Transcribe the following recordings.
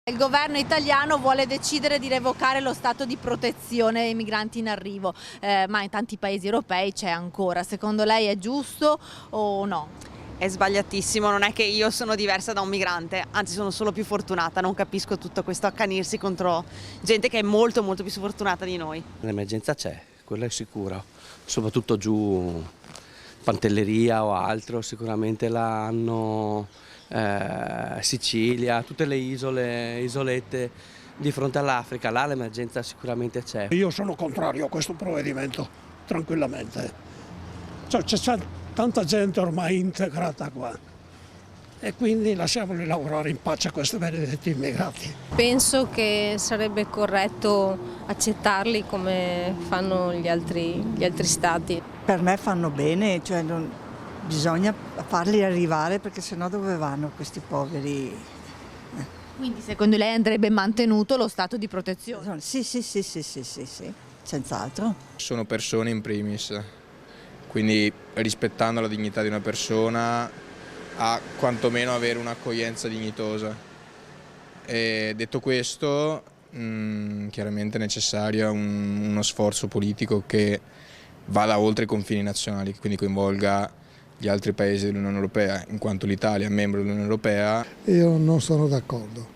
Il governo italiano vuole decidere di revocare lo stato di protezione ai migranti in arrivo, ma in tanti paesi europei c'è ancora. Secondo lei è giusto o no? È sbagliatissimo, non è che io sono diversa da un migrante, anzi sono solo più fortunata, non capisco tutto questo accanirsi contro gente che è molto più sfortunata di noi. L'emergenza c'è, quello è sicuro, soprattutto giù Pantelleria o altro, sicuramente la hanno, Sicilia, tutte le isolette di fronte all'Africa, là l'emergenza sicuramente c'è. Io sono contrario a questo provvedimento, tranquillamente. C'è tanta gente ormai integrata qua e quindi lasciamoli lavorare in pace a questi benedetti immigrati. Penso che sarebbe corretto accettarli come fanno gli altri stati. Per me fanno bene, cioè bisogna farli arrivare perché sennò dove vanno questi poveri? Quindi secondo lei andrebbe mantenuto lo stato di protezione? Sì, senz'altro. Sono persone in primis, quindi rispettando la dignità di una persona a quantomeno avere un'accoglienza dignitosa. E detto questo, chiaramente è necessario uno sforzo politico che vada oltre i confini nazionali, che quindi coinvolga gli altri paesi dell'Unione Europea, in quanto l'Italia è membro dell'Unione Europea. Io non sono d'accordo.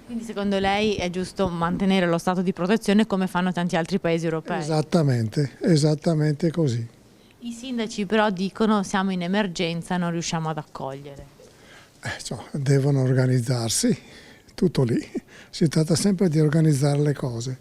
Quindi secondo lei è giusto mantenere lo stato di protezione come fanno tanti altri paesi europei? Esattamente così. I sindaci però dicono siamo in emergenza, non riusciamo ad accogliere. Devono organizzarsi, tutto lì. Si tratta sempre di organizzare le cose.